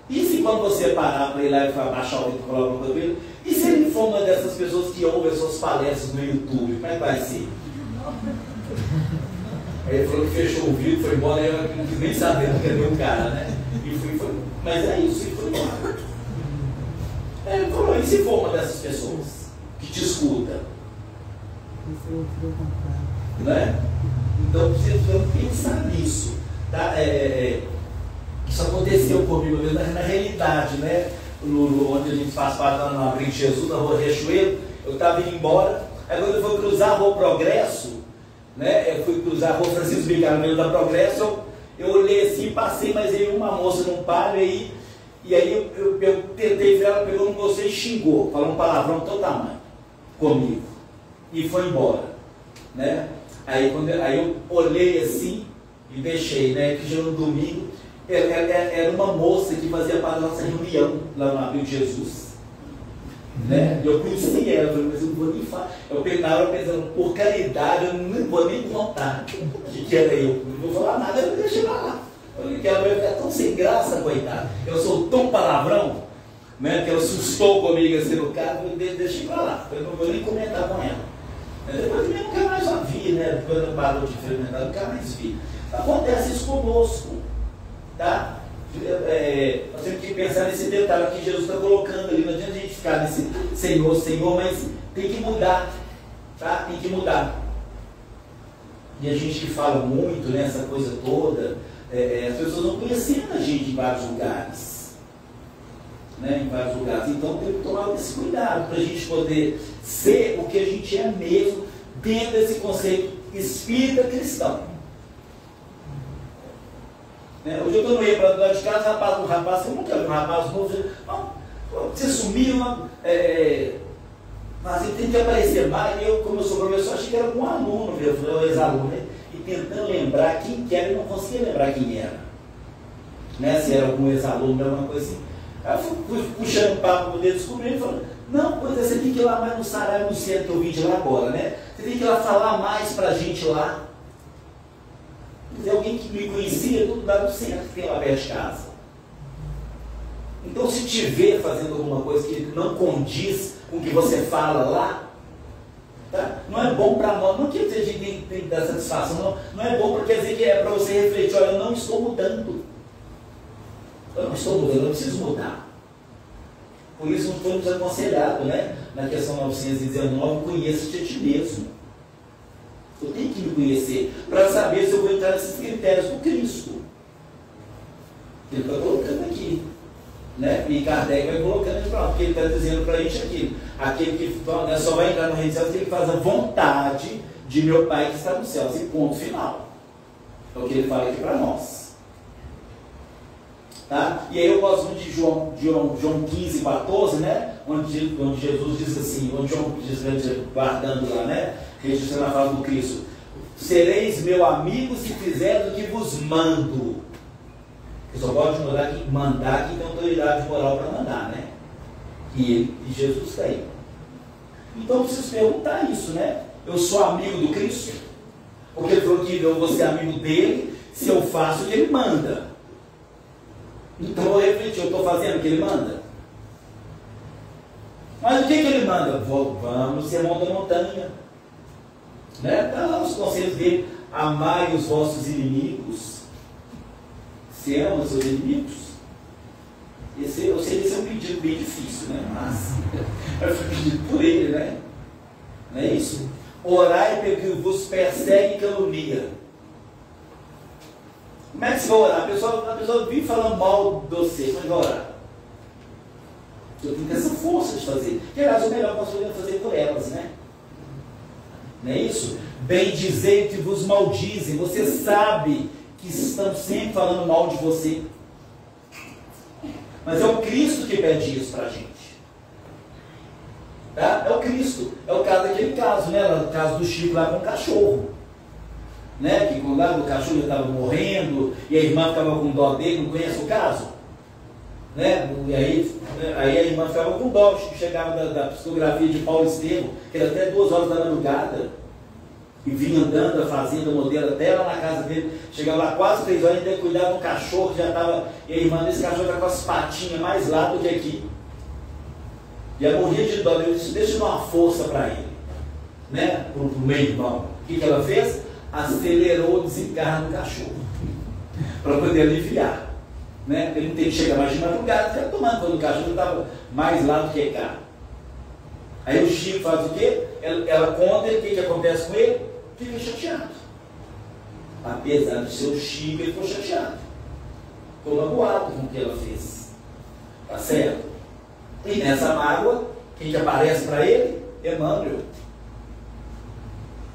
e se quando você parar para ir lá e baixar o vídeo e falar alguma coisa dele, e se ele for uma dessas pessoas que ouvem as suas palestras no YouTube, como é que vai ser? Aí ele falou que fechou o vídeo, foi embora, e eu não quis nem saber do que era o cara, né? E foi. Mas é isso, e foi embora. Ele falou, e se for uma dessas pessoas que te escuta? Né? Então precisamos pensar nisso. Tá? Isso aconteceu comigo na realidade, né? Onde a gente faz parte lá no Abrigo de Jesus, na Rua Riachuelo, eu estava indo embora, aí quando eu fui cruzar a Rua Progresso, né? Eu fui cruzar a Rua Francisco Bicaro, no meio da Progresso, eu olhei assim, passei, mas aí uma moça não para, e aí eu tentei ver, ela pegou no você e xingou, falou um palavrão do teu tamanho comigo, e foi embora, né? Aí eu olhei assim e deixei, né? Que já no domingo era uma moça que fazia parte da nossa reunião lá no Abrigo de Jesus, né? Eu conheci ela, mas eu não vou nem falar. Eu pegava pensando, por caridade, eu não vou nem contar que era eu. Não vou falar nada, eu deixei lá. Porque ela vai ficar tão sem graça, coitada. Eu sou tão palavrão, né? Que ela assustou comigo assim no carro, eu deixei pra lá. Eu não vou nem comentar com ela. Depois eu nunca mais a vi, né? Depois eu parou de frequentar, eu nunca mais vi. Acontece isso conosco, tá? Nós temos que pensar nesse detalhe que Jesus está colocando ali. Não adianta a gente ficar nesse Senhor, Senhor, mas tem que mudar, tá? Tem que mudar. E a gente que fala muito nessa coisa toda, as pessoas não conhecem a gente em vários lugares, né? Em vários lugares. Então tem que tomar esse cuidado para a gente poder ser o que a gente é mesmo dentro desse conceito espírita cristão. Hoje eu estou no meio para lá de casa, um rapaz, eu nunca vi um rapaz novo, você sumiu, mas ele tem que aparecer mais. Eu, como eu sou professor, achei que era um aluno, um ex-aluno, né? E tentando lembrar quem que era, e não conseguia lembrar quem era, né? Se era algum ex-aluno, alguma coisa assim. Aí eu fui puxando o papo para poder descobrir, ele falou, não, pois você tem que ir lá mais no Saraiva, no centro que eu vim de lá agora, né? Você tem que ir lá falar mais para a gente lá. Alguém que me conhecia, tudo lá no centro que tem lá perto de casa. Então, se te ver fazendo alguma coisa que não condiz com o que você fala lá, tá? Não é bom para nós, não quer dizer que a gente tem que dar satisfação, não é bom porque quer dizer que é para você refletir, olha, eu não estou mudando. Eu não estou mudando, eu preciso mudar. Por isso não foi nos aconselhado, né? Na questão 919, conheça-te a ti mesmo. Eu tenho que me conhecer para saber se eu vou entrar nesses critérios do Cristo. Ele está colocando aqui, né? E Kardec vai colocando aqui, porque ele está dizendo para a gente aqui, aquele que só vai entrar no reino dos céus, aquele que faz a vontade de meu Pai que está nos céus, e ponto final. É o que ele fala aqui para nós. Tá? E aí eu gosto muito de João 15, 14, né? Onde Jesus diz assim, onde João diz, guardando lá, né? Registrando na fala do Cristo, sereis meu amigo se fizer o que vos mando. Eu só pode mandar quem tem autoridade moral para mandar, né? E Jesus tem. Então eu preciso perguntar isso, né? Eu sou amigo do Cristo? Porque ele falou que eu vou ser amigo dele se eu faço o que ele manda. Então eu refleti, eu estou fazendo o que ele manda? Mas o que ele manda? Vamos ser monta montanha. Né? Está lá os conselhos dele: amai os vossos inimigos. Se ama os seus inimigos. Eu sei que esse é um pedido bem difícil, né? Mas eu fui pedido por ele, né? Não é isso? Orai pelo que vos persegue e calunia. Como é que você vai orar? A pessoa vive falando mal de você, mas vai orar. Eu tenho essa força de fazer. Que aliás, o melhor que nós podemos fazer por elas, né? Não é isso? Bem dizer que vos maldizem. Você sabe que estão sempre falando mal de você. Mas é o Cristo que pede isso para a gente. Tá? É o Cristo. É o caso daquele caso, né? O caso do Chico lá com o cachorro. Né? Que quando lá o cachorro estava morrendo e a irmã ficava com dó dele, não conhece o caso? né? E aí a irmã ficava com dó, chegava da psicografia de Paulo Estevam, que era até 2 horas da madrugada, e vinha andando a fazenda, o modelo, até lá na casa dele, chegava lá quase 3 horas, ainda cuidava de um cachorro que já estava, e a irmã desse cachorro estava com as patinhas mais lá do que aqui. E ela morria de dó, eu disse, deixa eu dar uma força para ele, né? Para o meu irmão. O que ela fez? Acelerou o desencarno do cachorro, para poder aliviar. Né? Ele não tem que chegar mais de madrugada, fica tomando quando o cachorro estava mais lá do que cá. Aí o Chico faz o quê? Ela conta o que acontece com ele, fica chateado. Apesar de ser o Chico, ele ficou chateado. Ficou magoado com o que ela fez. Tá certo? E nessa mágoa, quem aparece para ele? Emmanuel.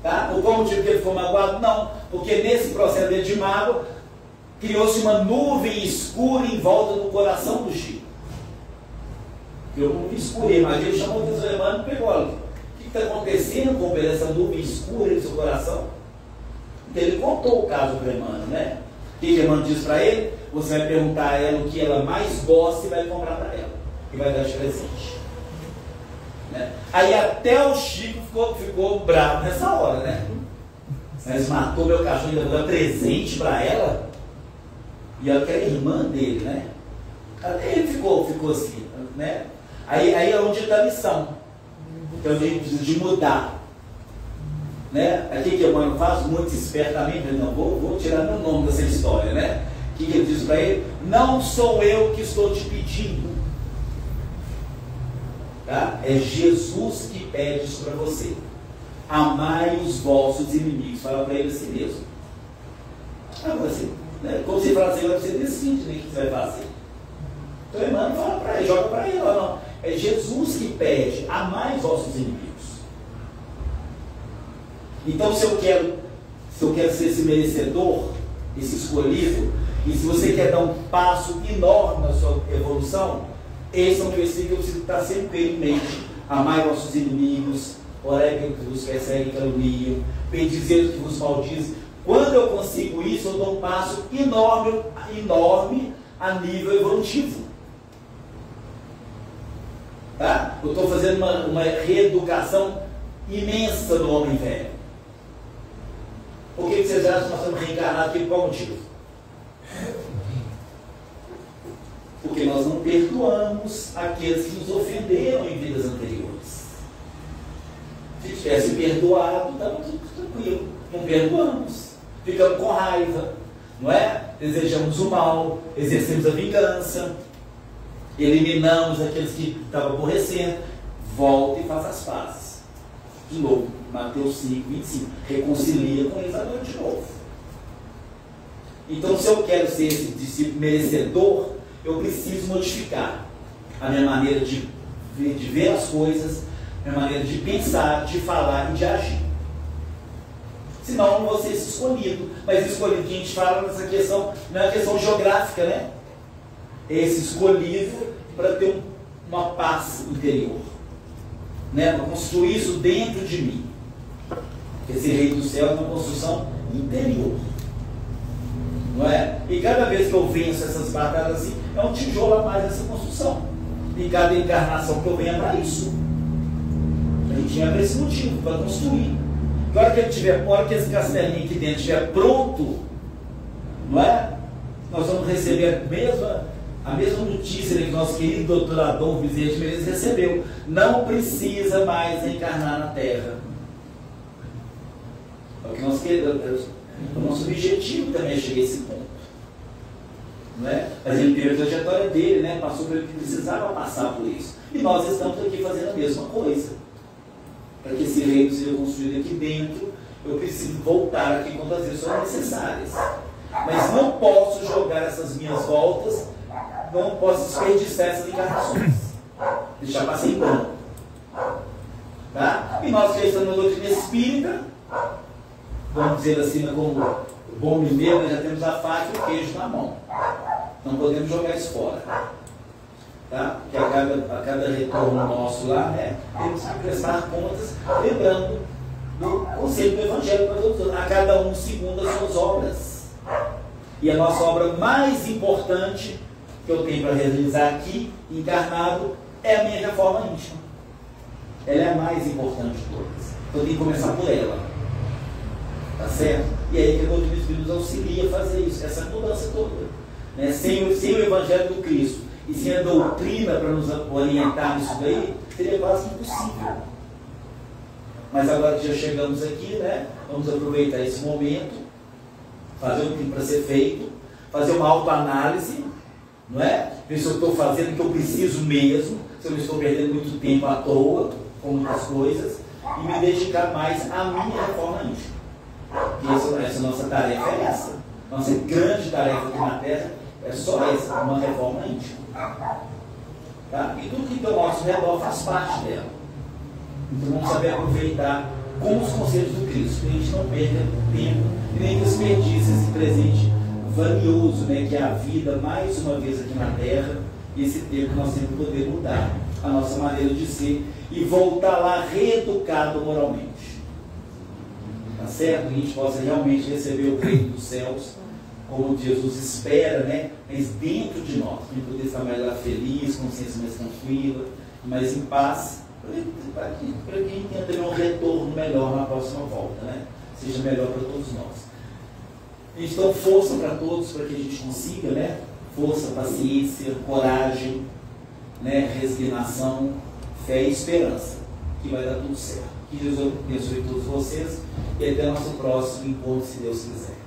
Tá? Por qual motivo que ele ficou magoado? Não, porque nesse processo dele de mágoa, criou-se uma nuvem escura em volta do coração do Chico. Eu não escurei, mas ele chamou o Emmanuel e pegou. Olha, o que está acontecendo com essa nuvem escura em seu coração? Então ele contou o caso para o Emmanuel, né? O que Emmanuel diz para ele? Você vai perguntar a ela o que ela mais gosta e vai comprar para ela. E vai dar de presente. Né? Aí até o Chico ficou bravo nessa hora, né? Mas matou meu cachorro e deu presente para ela. E ela que era irmã dele, né? Até ele ficou assim, né? Aí é onde está a lição. Então a gente precisa de mudar. Né? Aqui que o Emmanuel faz, muito espertamente, não, vou tirar meu nome dessa história, né? O que ele diz para ele? Não sou eu que estou te pedindo. Tá? É Jesus que pede isso para você. Amai os vossos inimigos. Fala para ele assim mesmo. Agora assim, né? Como você fala assim, você decide, né, o que você vai fazer. Então o Emmanuel fala para ele, joga para ele, não. É Jesus que pede, amai os vossos inimigos. Então se eu quero ser esse merecedor, esse escolhido, e se você quer dar um passo enorme na sua evolução, esse é um versículo que eu preciso estar sempre em mente. Amai vossos inimigos, orai pelos que vos perseguem e caluniam, bendizei os que vos maldizem. Quando eu consigo isso, eu dou um passo enorme a nível evolutivo. Tá? Eu estou fazendo uma reeducação imensa do homem velho. Por que vocês acham que nós estamos reencarnados aqui? Por qual motivo? Porque nós não perdoamos aqueles que nos ofenderam em vidas anteriores. Se tivesse perdoado, estava tudo tranquilo. Não perdoamos. Ficamos com raiva, não é? Desejamos o mal, exercemos a vingança, eliminamos aqueles que estavam aborrecendo. Volta e faz as pazes. De novo, Mateus 5, 25. Reconcilia com eles agora de novo. Então, se eu quero ser esse discípulo merecedor, eu preciso modificar a minha maneira de ver as coisas, a minha maneira de pensar, de falar e de agir. Senão eu não vou ser esse escolhido. Mas escolhido que a gente fala nessa questão, não é uma questão geográfica, né? É esse escolhido para ter uma paz interior, né? Para construir isso dentro de mim. Esse reino do céu é uma construção interior, não é? E cada vez que eu venço essas batalhas assim, é um tijolo a mais dessa construção. E cada encarnação que eu venho é para isso. A gente vem para esse motivo, para construir. A hora que ele tiver, a hora que esse castelinho aqui dentro estiver pronto, não é? Nós vamos receber a mesma notícia que nosso querido doutor Adolfo Bezerra de Menezes recebeu. Não precisa mais encarnar na Terra. É o que nós queremos. O nosso objetivo também é chegar a esse ponto. Não é? Mas ele teve a trajetória dele, né? Passou por ele que precisava passar por isso. E nós estamos aqui fazendo a mesma coisa. Para que esse reino seja construído aqui dentro, eu preciso voltar aqui quando as vezes são necessárias. Mas não posso jogar essas minhas voltas, não posso desperdiçar essas encarnações. Deixar passar em branco. Tá? E nós que estamos na doutrina espírita, vamos dizer assim, como bom mineiro, já temos a faca e o queijo na mão. Não podemos jogar isso fora. Tá? Porque a cada retorno nosso lá, né, temos que prestar contas, lembrando do conceito do Evangelho para todos, a cada um segundo as suas obras. E a nossa obra mais importante que eu tenho para realizar aqui, encarnado, é a minha reforma íntima. Ela é a mais importante de todas. Então eu tenho que começar por ela. Tá certo? E aí que a doutrina espírita nos auxilia a fazer isso, essa mudança toda. Né? Sem o Evangelho do Cristo e sem a doutrina para nos orientar nisso daí, seria quase impossível. Mas agora que já chegamos aqui, né, vamos aproveitar esse momento, fazer o que tem para ser feito, fazer uma autoanálise, não é? Ver se eu estou fazendo o que eu preciso mesmo, se eu não estou perdendo muito tempo à toa com muitas coisas, e me dedicar mais à minha reforma íntima. E essa nossa tarefa é essa. Nossa grande tarefa aqui na Terra é só essa, uma reforma íntima. Tá? E tudo que está ao nosso redor faz parte dela. Então vamos saber aproveitar com os conselhos do Cristo, que a gente não perca tempo e nem desperdice esse presente valioso, né, que é a vida mais uma vez aqui na Terra, e esse tempo que nós temos que poder mudar a nossa maneira de ser e voltar lá reeducado moralmente. Tá certo? Que a gente possa realmente receber o reino dos céus como Jesus espera, né? Mas dentro de nós, para poder estar mais lá feliz, consciência mais tranquila, mais em paz, para que a gente tenha também um retorno melhor na próxima volta, né? Seja melhor para todos nós. Então, força para todos, para que a gente consiga, né? Força, paciência, coragem, né? Resignação, fé e esperança, que vai dar tudo certo. Que Jesus abençoe todos vocês e até o nosso próximo encontro, se Deus quiser.